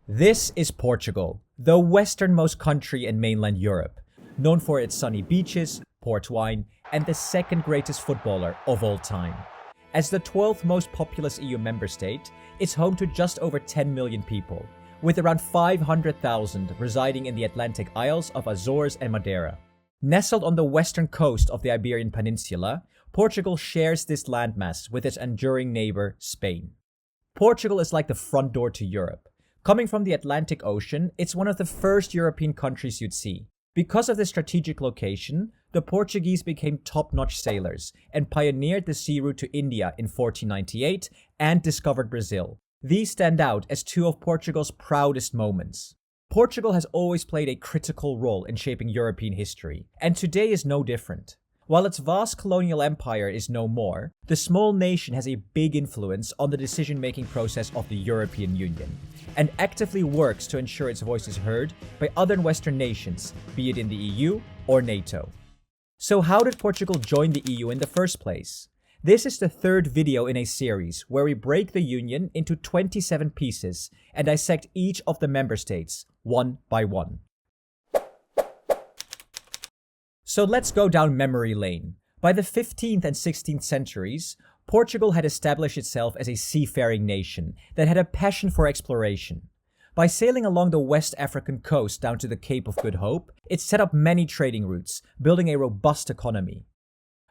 This is Portugal, the westernmost country in mainland Europe, known for its sunny beaches, port wine, and the second greatest footballer of all time. As the 12th most populous EU member state, it's home to just over 10 million people, with around 500,000 residing in the Atlantic Isles of Azores and Madeira. Nestled on the western coast of the Iberian Peninsula, Portugal shares this landmass with its enduring neighbor, Spain. Portugal is like the front door to Europe. Coming from the Atlantic Ocean, it's one of the first European countries you'd see. Because of this strategic location, the Portuguese became top-notch sailors and pioneered the sea route to India in 1498 and discovered Brazil. These stand out as two of Portugal's proudest moments. Portugal has always played a critical role in shaping European history, and today is no different. While its vast colonial empire is no more, the small nation has a big influence on the decision-making process of the European Union, and actively works to ensure its voice is heard by other Western nations, be it in the EU or NATO. So how did Portugal join the EU in the first place? This is the third video in a series where we break the Union into 27 pieces and dissect each of the member states, one by one. So let's go down memory lane. By the 15th and 16th centuries, Portugal had established itself as a seafaring nation that had a passion for exploration. By sailing along the West African coast down to the Cape of Good Hope, it set up many trading routes, building a robust economy.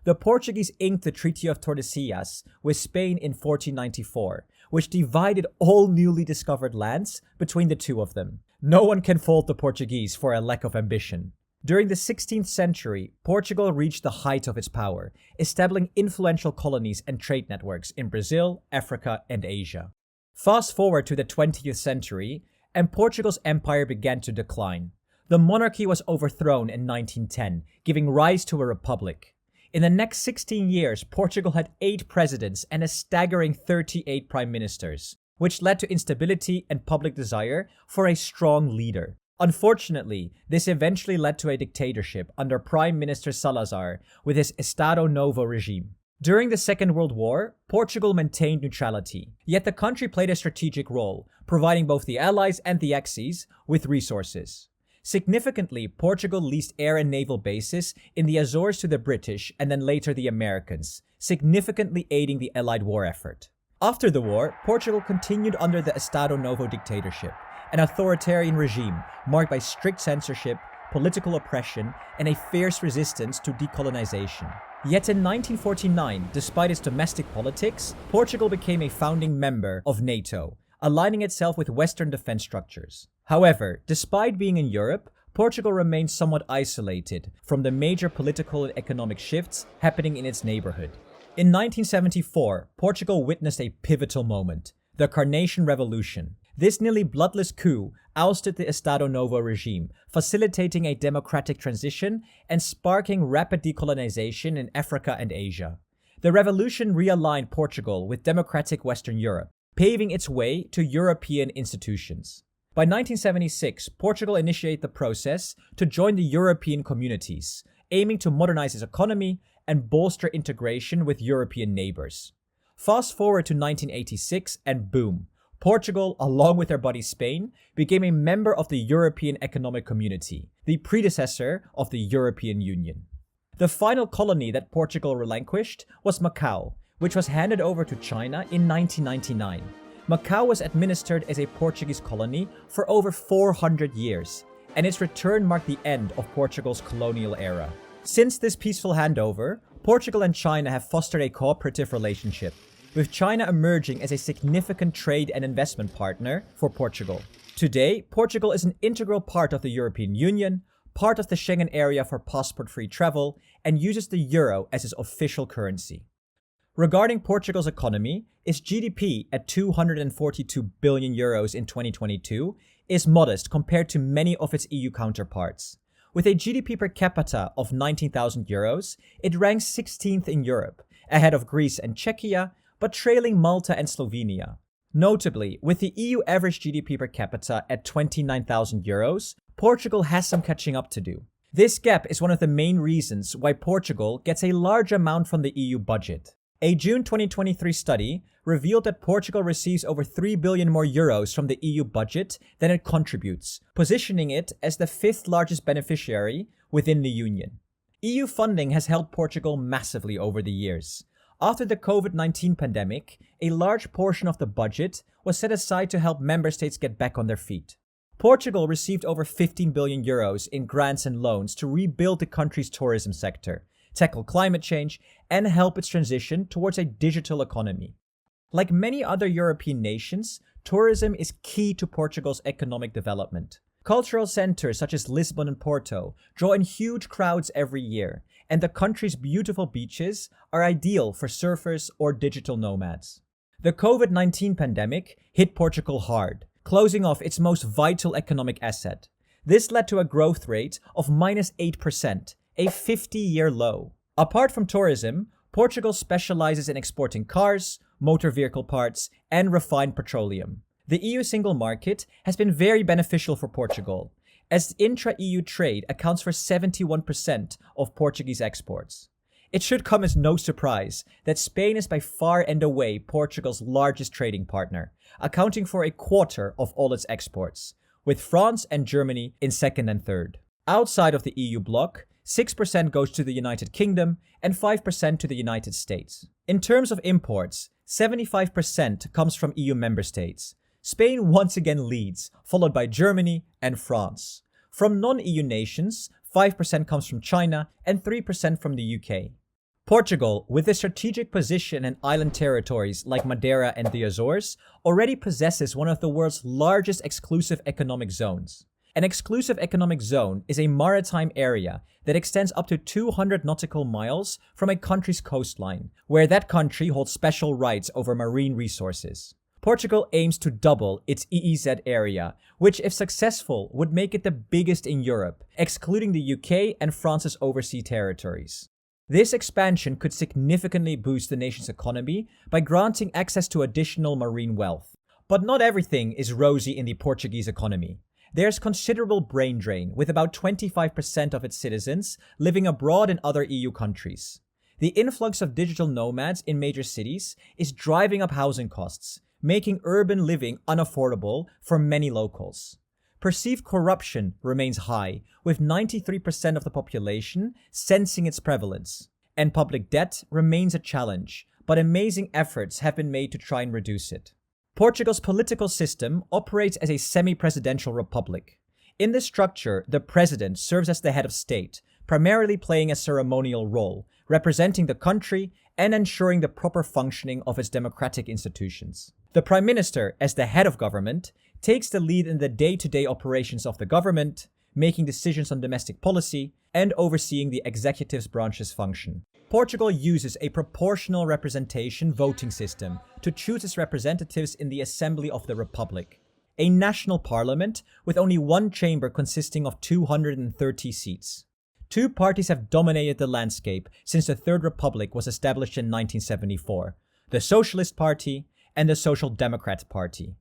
The Portuguese inked the Treaty of Tordesillas with Spain in 1494, which divided all newly discovered lands between the two of them. No one can fault the Portuguese for a lack of ambition. During the 16th century, Portugal reached the height of its power, establishing influential colonies and trade networks in Brazil, Africa, and Asia. Fast forward to the 20th century, and Portugal's empire began to decline. The monarchy was overthrown in 1910, giving rise to a republic. In the next 16 years, Portugal had 8 presidents and a staggering 38 prime ministers, which led to instability and public desire for a strong leader. Unfortunately, this eventually led to a dictatorship under Prime Minister Salazar with his Estado Novo regime. During the Second World War, Portugal maintained neutrality, yet the country played a strategic role, providing both the Allies and the Axis with resources. Significantly, Portugal leased air and naval bases in the Azores to the British and then later the Americans, significantly aiding the Allied war effort. After the war, Portugal continued under the Estado Novo dictatorship, an authoritarian regime marked by strict censorship, political oppression, and a fierce resistance to decolonization. Yet in 1949, despite its domestic politics, Portugal became a founding member of NATO, aligning itself with Western defense structures. However, despite being in Europe, Portugal remained somewhat isolated from the major political and economic shifts happening in its neighborhood. In 1974, Portugal witnessed a pivotal moment, the Carnation Revolution. This nearly bloodless coup ousted the Estado Novo regime, facilitating a democratic transition and sparking rapid decolonization in Africa and Asia. The revolution realigned Portugal with democratic Western Europe, paving its way to European institutions. By 1976, Portugal initiated the process to join the European communities, aiming to modernize its economy and bolster integration with European neighbors. Fast forward to 1986 and boom, Portugal, along with their buddy Spain, became a member of the European Economic Community, the predecessor of the European Union. The final colony that Portugal relinquished was Macau, which was handed over to China in 1999. Macau was administered as a Portuguese colony for over 400 years, and its return marked the end of Portugal's colonial era. Since this peaceful handover, Portugal and China have fostered a cooperative relationship, with China emerging as a significant trade and investment partner for Portugal. Today, Portugal is an integral part of the European Union, part of the Schengen area for passport-free travel, and uses the euro as its official currency. Regarding Portugal's economy, its GDP at 242 billion euros in 2022 is modest compared to many of its EU counterparts. With a GDP per capita of 19,000 euros, it ranks 16th in Europe, ahead of Greece and Czechia, but trailing Malta and Slovenia. Notably, with the EU average GDP per capita at 29,000 euros, Portugal has some catching up to do. This gap is one of the main reasons why Portugal gets a large amount from the EU budget. A June 2023 study revealed that Portugal receives over 3 billion more euros from the EU budget than it contributes, positioning it as the fifth largest beneficiary within the Union. EU funding has helped Portugal massively over the years. After the COVID-19 pandemic, a large portion of the budget was set aside to help member states get back on their feet. Portugal received over 15 billion euros in grants and loans to rebuild the country's tourism sector, tackle climate change, and help its transition towards a digital economy. Like many other European nations, tourism is key to Portugal's economic development. Cultural centers such as Lisbon and Porto draw in huge crowds every year, and the country's beautiful beaches are ideal for surfers or digital nomads. The COVID-19 pandemic hit Portugal hard, closing off its most vital economic asset. This led to a growth rate of -8%, a 50-year low. Apart from tourism, Portugal specializes in exporting cars, motor vehicle parts, and refined petroleum. The EU single market has been very beneficial for Portugal, as intra-EU trade accounts for 71% of Portuguese exports. It should come as no surprise that Spain is by far and away Portugal's largest trading partner, accounting for a quarter of all its exports, with France and Germany in second and third. Outside of the EU bloc, 6% goes to the United Kingdom and 5% to the United States. In terms of imports, 75% comes from EU member states. Spain once again leads, followed by Germany and France. From non-EU nations, 5% comes from China and 3% from the UK. Portugal, with a strategic position in island territories like Madeira and the Azores, already possesses one of the world's largest exclusive economic zones. An exclusive economic zone is a maritime area that extends up to 200 nautical miles from a country's coastline, where that country holds special rights over marine resources. Portugal aims to double its EEZ area, which, if successful, would make it the biggest in Europe, excluding the UK and France's overseas territories. This expansion could significantly boost the nation's economy by granting access to additional marine wealth. But not everything is rosy in the Portuguese economy. There's considerable brain drain, with about 25% of its citizens living abroad in other EU countries. The influx of digital nomads in major cities is driving up housing costs, making urban living unaffordable for many locals. Perceived corruption remains high, with 93% of the population sensing its prevalence. And public debt remains a challenge, but amazing efforts have been made to try and reduce it. Portugal's political system operates as a semi-presidential republic. In this structure, the president serves as the head of state, primarily playing a ceremonial role, representing the country and ensuring the proper functioning of its democratic institutions. The Prime Minister, as the head of government, takes the lead in the day-to-day operations of the government, making decisions on domestic policy, and overseeing the executive's branch's function. Portugal uses a proportional representation voting system to choose its representatives in the Assembly of the Republic, a national parliament with only one chamber consisting of 230 seats. Two parties have dominated the landscape since the Third Republic was established in 1974, the Socialist Party and the Social Democrat Party.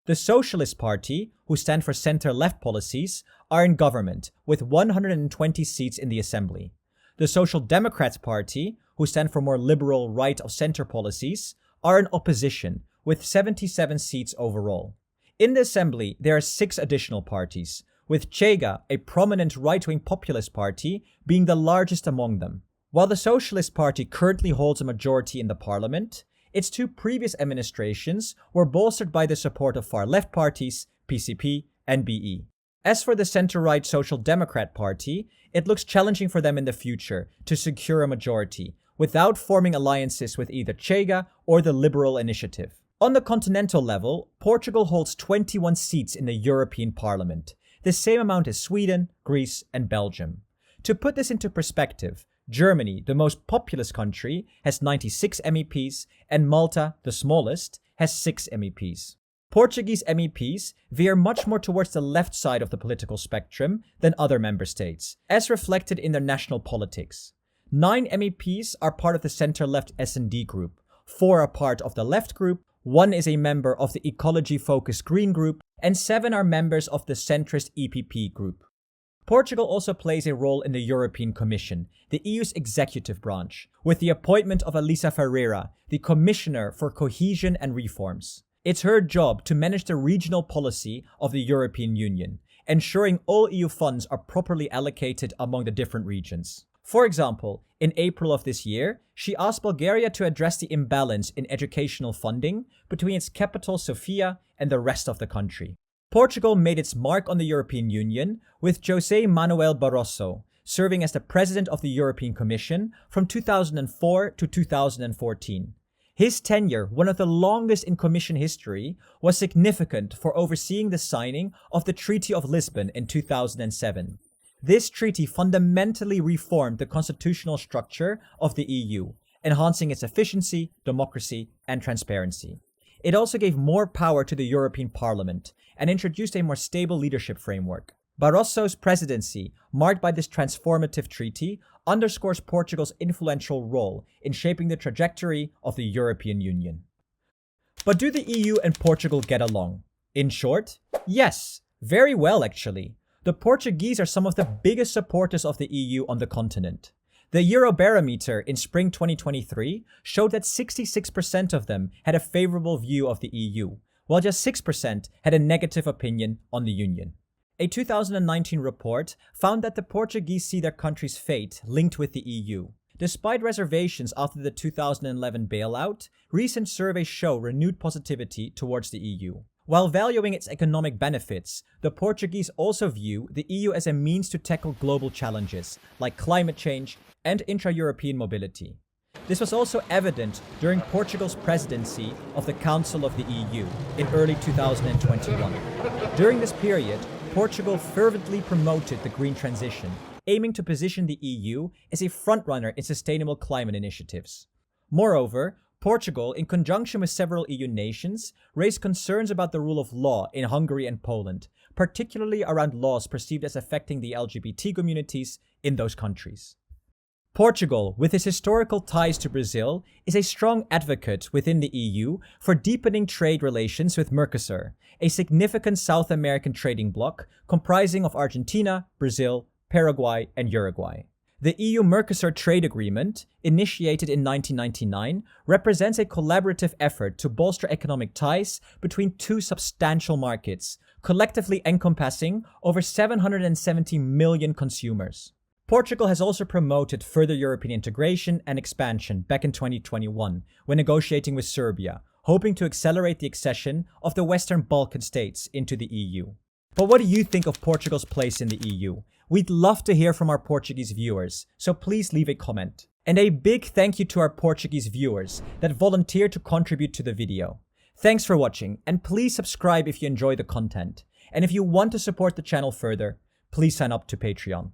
The Socialist Party, who stand for center-left policies, are in government with 120 seats in the Assembly. The Social Democrat Party, who stand for more liberal right-of-center policies, are in opposition with 77 seats overall. In the Assembly, there are 6 additional parties, with Chega, a prominent right-wing populist party, being the largest among them. While the Socialist Party currently holds a majority in the parliament, its 2 previous administrations were bolstered by the support of far-left parties, PCP and BE. As for the center-right Social Democrat Party, it looks challenging for them in the future to secure a majority, without forming alliances with either Chega or the Liberal Initiative. On the continental level, Portugal holds 21 seats in the European Parliament, the same amount as Sweden, Greece, and Belgium. To put this into perspective, Germany, the most populous country, has 96 MEPs, and Malta, the smallest, has 6 MEPs. Portuguese MEPs veer much more towards the left side of the political spectrum than other member states, as reflected in their national politics. 9 MEPs are part of the center-left S&D group, 4 are part of the left group, 1 is a member of the ecology-focused Green group, and 7 are members of the centrist EPP group. Portugal also plays a role in the European Commission, the EU's executive branch, with the appointment of Elisa Ferreira, the Commissioner for Cohesion and Reforms. It's her job to manage the regional policy of the European Union, ensuring all EU funds are properly allocated among the different regions. For example, in April of this year, she asked Bulgaria to address the imbalance in educational funding between its capital Sofia and the rest of the country. Portugal made its mark on the European Union with José Manuel Barroso serving as the President of the European Commission from 2004 to 2014. His tenure, one of the longest in Commission history, was significant for overseeing the signing of the Treaty of Lisbon in 2007. This treaty fundamentally reformed the constitutional structure of the EU, enhancing its efficiency, democracy, and transparency. It also gave more power to the European Parliament and introduced a more stable leadership framework. Barroso's presidency, marked by this transformative treaty, underscores Portugal's influential role in shaping the trajectory of the European Union. But do the EU and Portugal get along? In short, yes, very well actually. The Portuguese are some of the biggest supporters of the EU on the continent. The Eurobarometer in spring 2023 showed that 66% of them had a favorable view of the EU, while just 6% had a negative opinion on the Union. A 2019 report found that the Portuguese see their country's fate linked with the EU. Despite reservations after the 2011 bailout, recent surveys show renewed positivity towards the EU. While valuing its economic benefits, the Portuguese also view the EU as a means to tackle global challenges like climate change and intra-European mobility. This was also evident during Portugal's presidency of the Council of the EU in early 2021. During this period, Portugal fervently promoted the green transition, aiming to position the EU as a frontrunner in sustainable climate initiatives. Moreover, Portugal, in conjunction with several EU nations, raised concerns about the rule of law in Hungary and Poland, particularly around laws perceived as affecting the LGBT communities in those countries. Portugal, with its historical ties to Brazil, is a strong advocate within the EU for deepening trade relations with Mercosur, a significant South American trading bloc comprising of Argentina, Brazil, Paraguay, and Uruguay. The EU-Mercosur trade agreement, initiated in 1999, represents a collaborative effort to bolster economic ties between two substantial markets, collectively encompassing over 770 million consumers. Portugal has also promoted further European integration and expansion back in 2021 when negotiating with Serbia, hoping to accelerate the accession of the Western Balkan states into the EU. But what do you think of Portugal's place in the EU? We'd love to hear from our Portuguese viewers, so please leave a comment. And a big thank you to our Portuguese viewers that volunteered to contribute to the video. Thanks for watching, and please subscribe if you enjoy the content. And if you want to support the channel further, please sign up to Patreon.